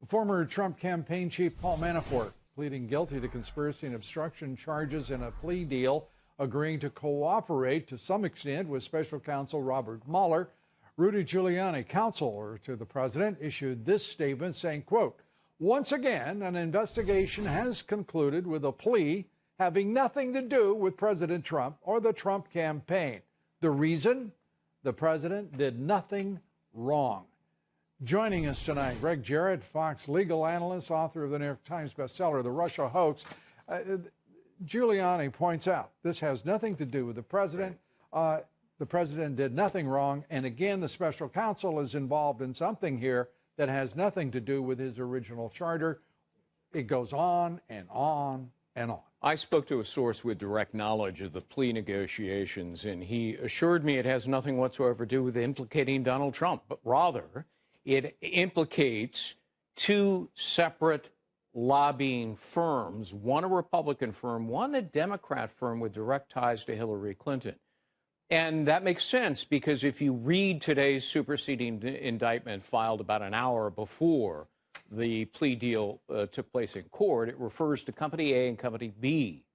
Former Trump campaign chief Paul Manafort pleading guilty to conspiracy and obstruction charges in a plea deal, agreeing to cooperate to some extent with special counsel Robert Mueller. Rudy Giuliani, counselor to the president, issued this statement saying, quote, "Once again, an investigation has concluded with a plea having nothing to do with President Trump or the Trump campaign. The reason? The president did nothing wrong." Joining us tonight, Greg Jarrett, Fox legal analyst, author of the New York Times bestseller, The Russia Hoax. Giuliani points out this has nothing to do with the president. The president did nothing wrong. And again, the special counsel is involved in something here that has nothing to do with his original charter. It goes on and on and on. I spoke to a source with direct knowledge of the plea negotiations, and he assured me it has nothing whatsoever to do with implicating Donald Trump, but rather it implicates two separate lobbying firms, one a Republican firm, one a Democrat firm with direct ties to Hillary Clinton. And that makes sense because if you read today's superseding indictment filed about an hour before the plea deal took place in court, it refers to Company A and Company B.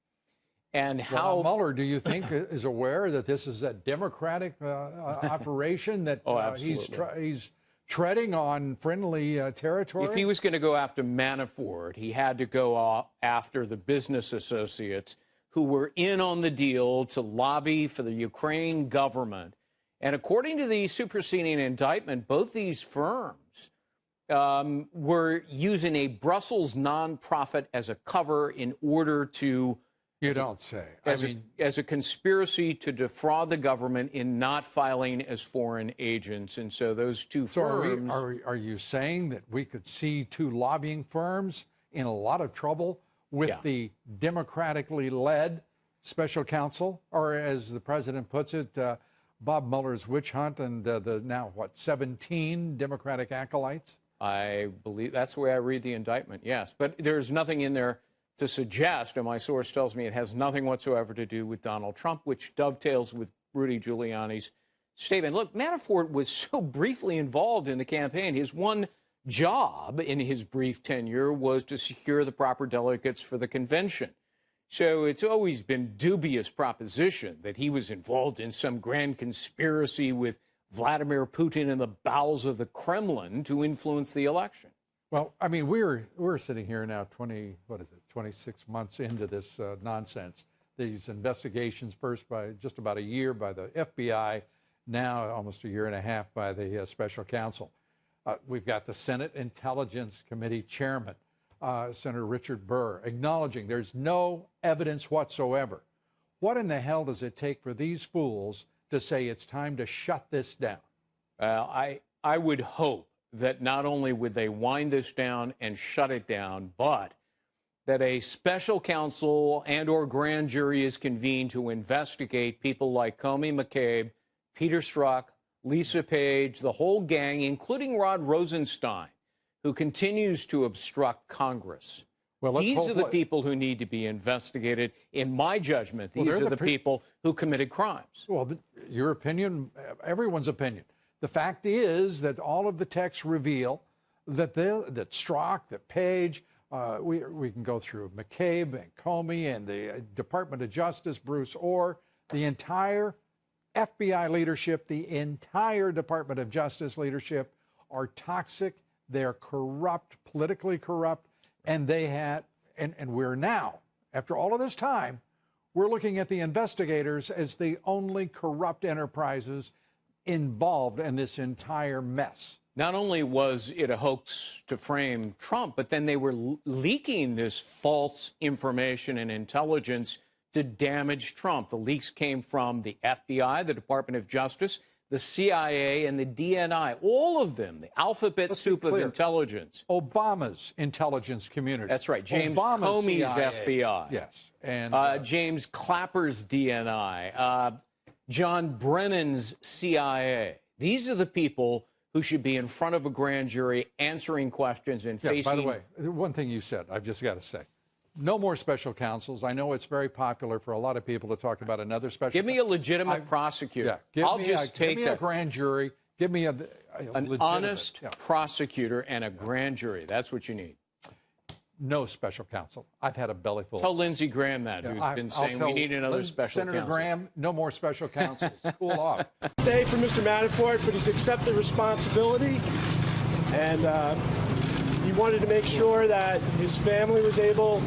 And how Mueller, do you think, is aware that this is a Democratic operation, that he's treading on friendly territory? If he was going to go after Manafort, he had to go after the business associates who were in on the deal to lobby for the Ukraine government. And according to the superseding indictment, both these firms were using a Brussels nonprofit as a cover in order to... You don't say. As a conspiracy to defraud the government in not filing as foreign agents. And so those two firms... Are you saying that we could see two lobbying firms in a lot of trouble with the democratically led special counsel, or as the president puts it, Bob Mueller's witch hunt and the now, 17 Democratic acolytes? I believe that's the way I read the indictment, yes. But there's nothing in there to suggest, and my source tells me it has nothing whatsoever to do with Donald Trump, which dovetails with Rudy Giuliani's statement. Look, Manafort was so briefly involved in the campaign. His one job in his brief tenure was to secure the proper delegates for the convention. So it's always been dubious proposition that he was involved in some grand conspiracy with Vladimir Putin in the bowels of the Kremlin to influence the election. Well, I mean, we're sitting here now 26 months into this nonsense. These investigations, first by just about a year by the FBI, now almost a year and a half by the special counsel. We've got the Senate Intelligence Committee chairman, Senator Richard Burr, acknowledging there's no evidence whatsoever. What in the hell does it take for these fools to say it's time to shut this down? I would hope that not only would they wind this down and shut it down, but that a special counsel and or grand jury is convened to investigate people like Comey McCabe, Peter Strzok, Lisa Page, the whole gang, including Rod Rosenstein, who continues to obstruct Congress. Well, these are the people who need to be investigated. In my judgment, these are the people who committed crimes. Well, your opinion, everyone's opinion. The fact is that all of the texts reveal that that Strzok, that Page, we can go through McCabe and Comey and the Department of Justice, Bruce Orr, the entire FBI leadership, the entire Department of Justice leadership are toxic. They're corrupt, politically corrupt, and they had, and we're now, after all of this time, we're looking at the investigators as the only corrupt enterprises involved in this entire mess. Not only was it a hoax to frame Trump, but then they were leaking this false information and intelligence to damage Trump. The leaks came from the FBI, the Department of Justice, the CIA, and the DNI, all of them, the alphabet soup of intelligence. Obama's intelligence community. That's right. James Comey's FBI. Yes. And James Clapper's DNI. John Brennan's CIA. These are the people who should be in front of a grand jury answering questions and facing... By the way, one thing you said, I've just got to say. No more special counsels. I know it's very popular for a lot of people to talk about another special. Give me a legitimate prosecutor. Yeah, I'll just take give me a grand jury. Give me an legitimate, honest prosecutor and a grand jury. That's what you need. No special counsel. I've had a belly full. Tell Lindsey Graham that, who's been saying we need another special Senator counsel. Graham, no more special counsels. Cool off. Day for Mr. Manafort, but he's accepted responsibility, and he wanted to make sure that his family was able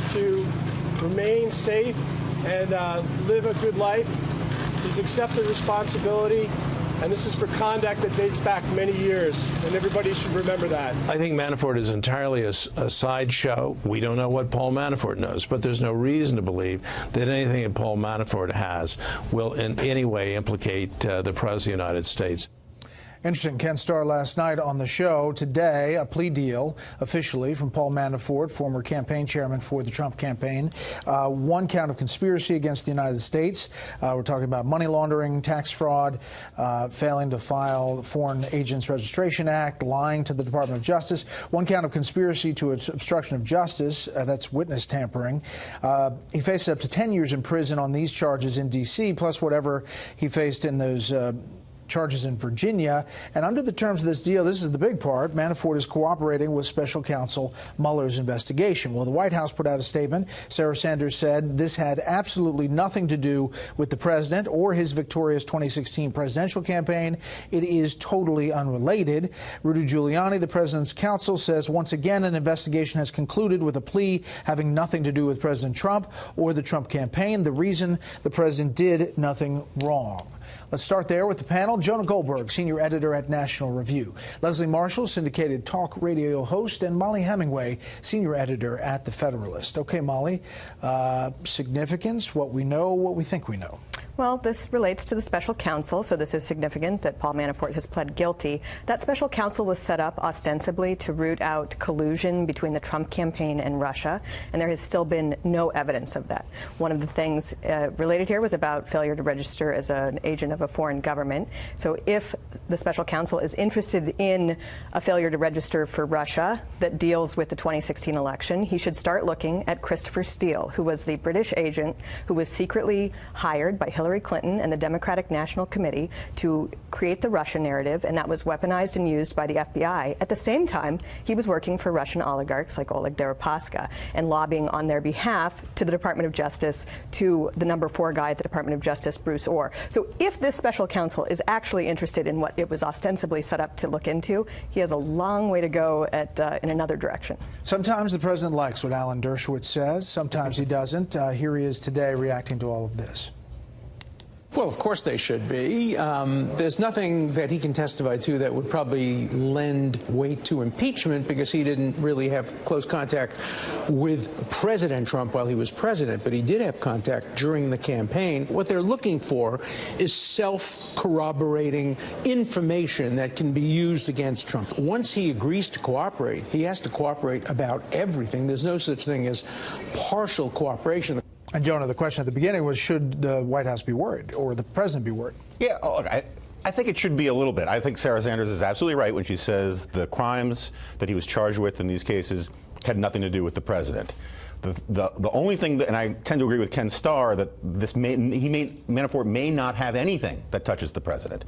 to remain safe and live a good life. He's accepted responsibility, and this is for conduct that dates back many years, and everybody should remember that. I think Manafort is entirely a sideshow. We don't know what Paul Manafort knows, but there's no reason to believe that anything that Paul Manafort has will in any way implicate the President of the United States. Interesting. Ken Starr last night on the show. Today, a plea deal officially from Paul Manafort, former campaign chairman for the Trump campaign. One count of conspiracy against the United States. We're talking about money laundering, tax fraud, failing to file the Foreign Agents Registration Act, lying to the Department of Justice. One count of conspiracy to obstruction of justice. That's witness tampering. He faced up to 10 years in prison on these charges in D.C., plus whatever he faced in those charges in Virginia. And under the terms of this deal, this is the big part, Manafort is cooperating with special counsel Mueller's investigation. Well, the White House put out a statement. Sarah Sanders said this had absolutely nothing to do with the president or his victorious 2016 presidential campaign. It is totally unrelated. Rudy Giuliani, the president's counsel, says once again an investigation has concluded with a plea having nothing to do with President Trump or the Trump campaign. The reason the president did nothing wrong. Let's start there with the panel. Jonah Goldberg, senior editor at National Review. Leslie Marshall, syndicated talk radio host. And Molly Hemingway, senior editor at The Federalist. Okay, Molly, significance, what we know, what we think we know. Well, this relates to the special counsel, so this is significant that Paul Manafort has pled guilty. That special counsel was set up ostensibly to root out collusion between the Trump campaign and Russia, and there has still been no evidence of that. One of the things related here was about failure to register as an agent of a foreign government. So if the special counsel is interested in a failure to register for Russia that deals with the 2016 election, he should start looking at Christopher Steele, who was the British agent who was secretly hired by Hillary Clinton and the Democratic National Committee to create the Russia narrative, and that was weaponized and used by the FBI. At the same time, he was working for Russian oligarchs like Oleg Deripaska and lobbying on their behalf to the Department of Justice, to the number 4 guy at the Department of Justice, Bruce Orr. So if this special counsel is actually interested in what it was ostensibly set up to look into, he has a long way to go in another direction. Sometimes the president likes what Alan Dershowitz says. Sometimes he doesn't. Here he is today reacting to all of this. Well, of course they should be. There's nothing that he can testify to that would probably lend weight to impeachment, because he didn't really have close contact with President Trump while he was president, but he did have contact during the campaign. What they're looking for is self-corroborating information that can be used against Trump. Once he agrees to cooperate, he has to cooperate about everything. There's no such thing as partial cooperation. And, Jonah, the question at the beginning was, should the White House be worried, or the president be worried? Yeah, look, I think it should be a little bit. I think Sarah Sanders is absolutely right when she says the crimes that he was charged with in these cases had nothing to do with the president. The only thing that, and I tend to agree with Ken Starr, that Manafort may not have anything that touches the president.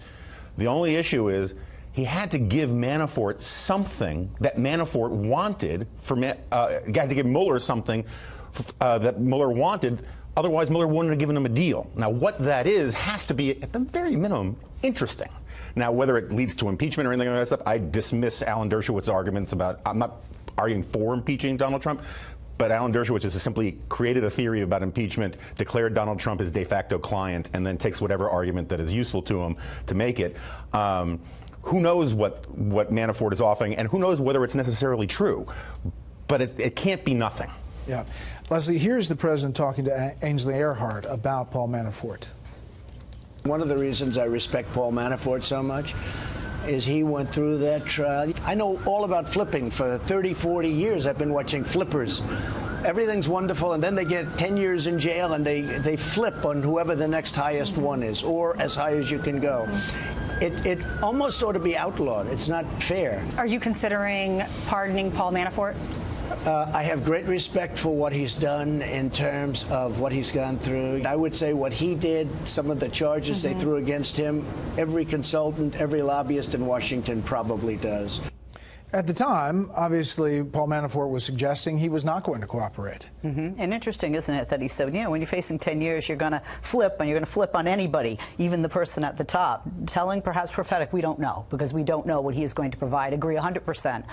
The only issue is he had to give Manafort something that Manafort wanted. He had to give Mueller something that Mueller wanted. Otherwise, Mueller wouldn't have given him a deal. Now, what that is has to be, at the very minimum, interesting. Now, whether it leads to impeachment or anything like that stuff, I dismiss Alan Dershowitz's arguments about, I'm not arguing for impeaching Donald Trump, but Alan Dershowitz has simply created a theory about impeachment, declared Donald Trump his de facto client, and then takes whatever argument that is useful to him to make it. Who knows what Manafort is offering, and who knows whether it's necessarily true. But it can't be nothing. Yeah. Leslie, here's the president talking to Ainsley Earhardt about Paul Manafort. One of the reasons I respect Paul Manafort so much is he went through that trial. I know all about flipping. For 30, 40 years, I've been watching flippers. Everything's wonderful, and then they get 10 years in jail, and they flip on whoever the next highest one is, or as high as you can go. It almost ought to be outlawed. It's not fair. Are you considering pardoning Paul Manafort? I have great respect for what he's done in terms of what he's gone through. I would say what he did, some of the charges they threw against him, every consultant, every lobbyist in Washington probably does. At the time, obviously, Paul Manafort was suggesting he was not going to cooperate. And interesting, isn't it, that he said, you know, when you're facing 10 years, you're going to flip, and you're going to flip on anybody, even the person at the top. Telling, perhaps prophetic, we don't know, because we don't know what he is going to provide. Agree 100%.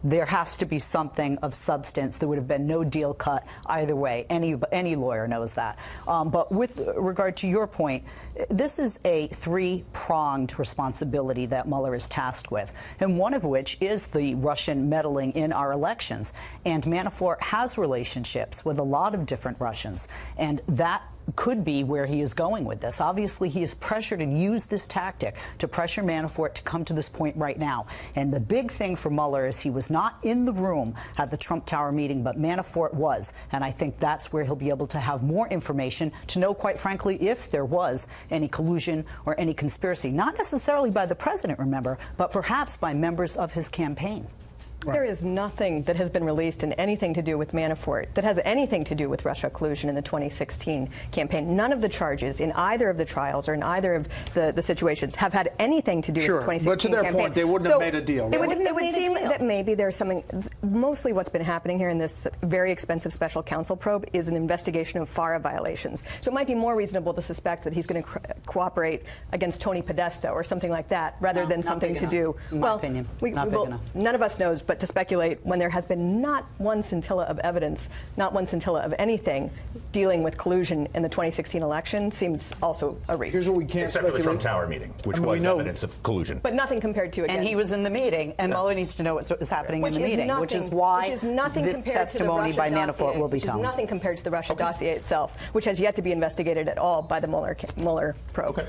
There has to be something of substance. There would have been no deal cut either way. Any lawyer knows that. But with regard to your point, this is a three-pronged responsibility that Mueller is tasked with, and one of which is the Russian meddling in our elections. And Manafort has relationships with a lot of different Russians, and that could be where he is going with this. Obviously, he is pressured and used this tactic to pressure Manafort to come to this point right now. And the big thing for Mueller is he was not in the room at the Trump Tower meeting, but Manafort was. And I think that's where he'll be able to have more information to know, quite frankly, if there was any collusion or any conspiracy. Not necessarily by the president, remember, but perhaps by members of his campaign. Right. There is nothing that has been released in anything to do with Manafort that has anything to do with Russia collusion in the 2016 campaign. None of the charges in either of the trials or in either of the situations have had anything to do with the 2016 but to their campaign. Point, they wouldn't have made a deal. Right? Right? It would seem that maybe there's something. Mostly what's been happening here in this very expensive special counsel probe is an investigation of FARA violations. So it might be more reasonable to suspect that he's going to cooperate against Tony Podesta or something like that, rather than something to do. In my opinion, not big enough. None of us knows. But to speculate when there has been not one scintilla of evidence, not one scintilla of anything dealing with collusion in the 2016 election seems also a reach. Here's what we can't Except speculate. for the Trump Tower meeting, which was evidence of collusion. But nothing compared to, again. And he was in the meeting, and Mueller needs to know what's happening in the meeting, which is why this testimony by Manafort will be telling. Nothing compared to the Russia dossier itself, which has yet to be investigated at all by the Mueller probe.